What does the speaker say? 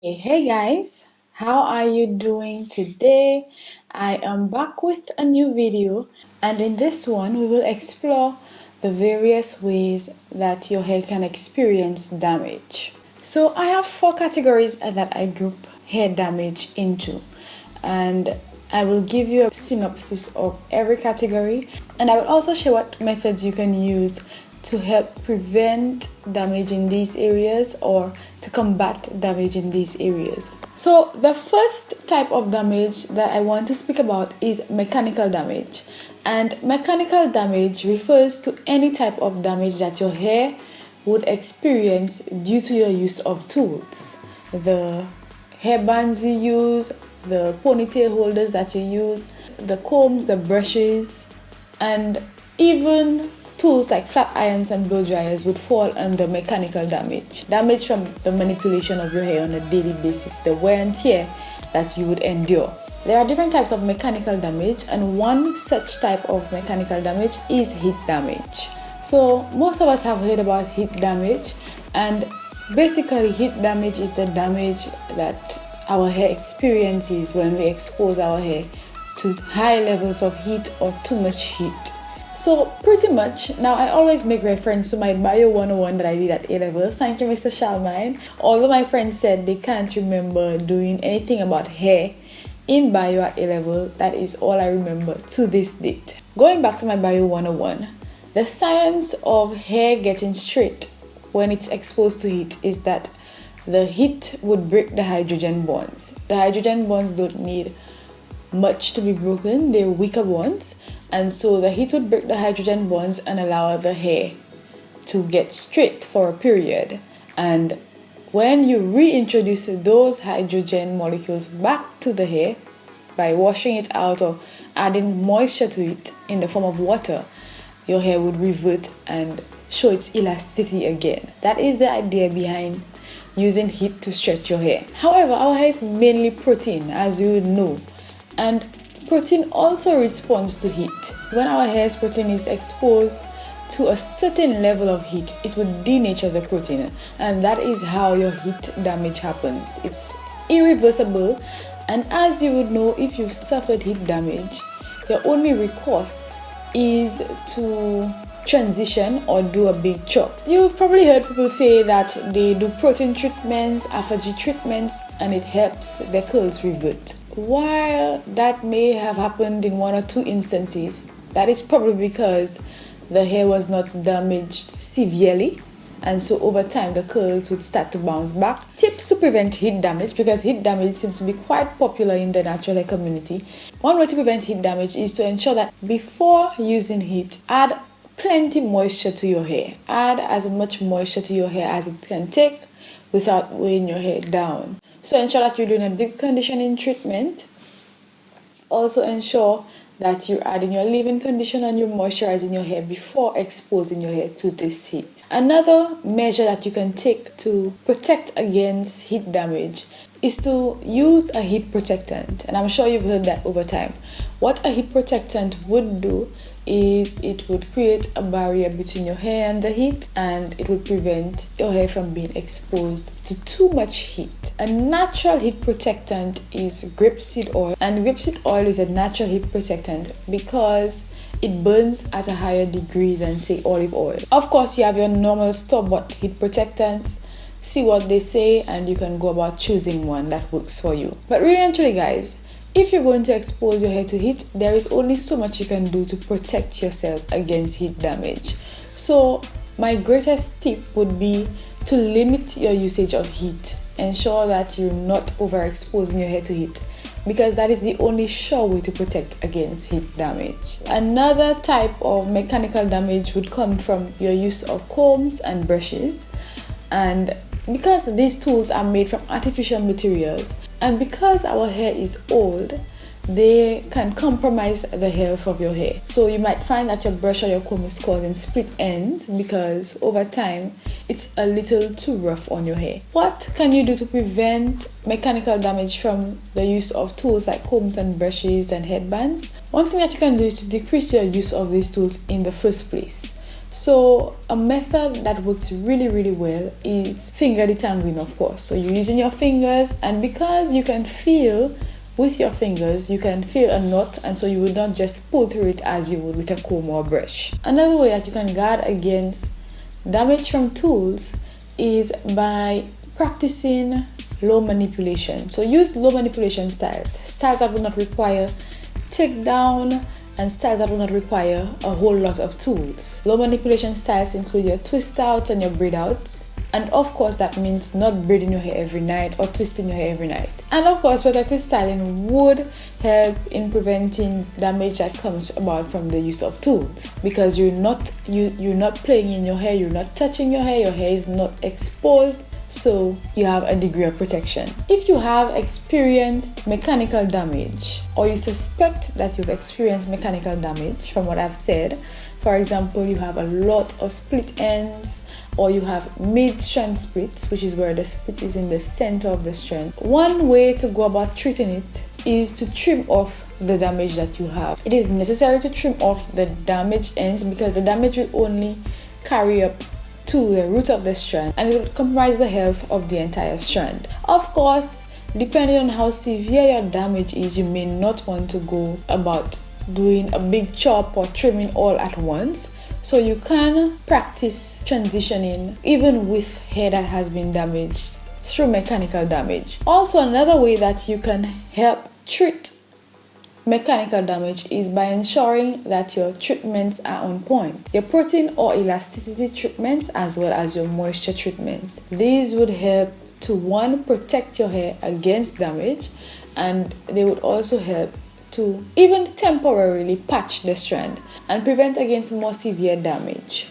Hey guys, how are you doing today? I am back with a new video, and in this one we will explore the various ways that your hair can experience damage. So I have four categories that I group hair damage into, and I will give you a synopsis of every category, and I will also share what methods you can use to help prevent damage in these areas or to combat damage in these areas. So the first type of damage that I want to speak about is mechanical damage. And mechanical damage refers to any type of damage that your hair would experience due to your use of tools. The hairbands you use, the ponytail holders that you use, the combs, the brushes, and even tools like flat irons and blow dryers would fall under mechanical damage. Damage from the manipulation of your hair on a daily basis, the wear and tear that you would endure. There are different types of mechanical damage, and one such type of mechanical damage is heat damage. So most of us have heard about heat damage, and basically heat damage is the damage that our hair experiences when we expose our hair to high levels of heat or too much heat. So pretty much, now I always make reference to my Bio 101 that I did at A-level. Thank you, Mr. Shalmine. Although my friends said they can't remember doing anything about hair in Bio at A-level, that is all I remember to this date. Going back to my Bio 101, the science of hair getting straight when it's exposed to heat is that the heat would break the hydrogen bonds. The hydrogen bonds don't need much to be broken, they're weaker bonds, and so the heat would break the hydrogen bonds and allow the hair to get straight for a period. And when you reintroduce those hydrogen molecules back to the hair by washing it out or adding moisture to it in the form of water, your hair would revert and show its elasticity again. That is the idea behind using heat to stretch your hair. However, our hair is mainly protein, as you would know, and protein also responds to heat. When our hair's protein is exposed to a certain level of heat, it would denature the protein, and that is how your heat damage happens. It's irreversible, and as you would know, if you've suffered heat damage, your only recourse is to transition or do a big chop. You've probably heard people say that they do protein treatments, AFG treatments, and it helps their curls revert. While that may have happened in one or two instances, that is probably because the hair was not damaged severely, and so over time the curls would start to bounce back. Tips to prevent heat damage, because heat damage seems to be quite popular in the natural hair community. One way to prevent heat damage is to ensure that before using heat, add plenty moisture to your hair. Add as much moisture to your hair as it can take without weighing your hair down. So ensure that you're doing a deep conditioning treatment. Also ensure that you're adding your leave-in conditioner and you're moisturizing your hair before exposing your hair to this heat. Another measure that you can take to protect against heat damage is to use a heat protectant, and I'm sure you've heard that over time. What a heat protectant would do is it would create a barrier between your hair and the heat, and it would prevent your hair from being exposed to too much heat. A natural heat protectant is grapeseed oil, and grapeseed oil is a natural heat protectant because it burns at a higher degree than, say, olive oil. Of course, you have your normal store-bought heat protectants. See what they say and you can go about choosing one that works for you. But really and truly, guys, if you're going to expose your hair to heat, there is only so much you can do to protect yourself against heat damage. So my greatest tip would be to limit your usage of heat. Ensure that you're not overexposing your hair to heat, because that is the only sure way to protect against heat damage. Another type of mechanical damage would come from your use of combs and brushes. And because these tools are made from artificial materials, and because our hair is old, they can compromise the health of your hair. So you might find that your brush or your comb is causing split ends because over time it's a little too rough on your hair. What can you do to prevent mechanical damage from the use of tools like combs and brushes and headbands? One thing that you can do is to decrease your use of these tools in the first place. So a method that works really well is finger detangling, of course. So you're using your fingers, and because you can feel with your fingers, you can feel a knot, and so you would not just pull through it as you would with a comb or brush. Another way that you can guard against damage from tools is by practicing low manipulation. So use low manipulation styles that will not require takedown, and styles that will not require a whole lot of tools. Low manipulation styles include your twist outs and your braid outs. And of course, that means not braiding your hair every night or twisting your hair every night. And of course, protective styling would help in preventing damage that comes about from the use of tools, because you're not playing in your hair, you're not touching your hair is not exposed, so you have a degree of protection. If you have experienced mechanical damage, or you suspect that you've experienced mechanical damage from what I've said, for example, you have a lot of split ends, or you have mid-strand splits, which is where the split is in the center of the strand. One way to go about treating it is to trim off the damage that you have. It is necessary to trim off the damaged ends because the damage will only carry up to the root of the strand, and it will compromise the health of the entire strand. Of course, depending on how severe your damage is, you may not want to go about doing a big chop or trimming all at once. So you can practice transitioning even with hair that has been damaged through mechanical damage. Also, another way that you can help treat mechanical damage is by ensuring that your treatments are on point. Your protein or elasticity treatments as well as your moisture treatments. These would help to, one, protect your hair against damage, and they would also help to even temporarily patch the strand and prevent against more severe damage.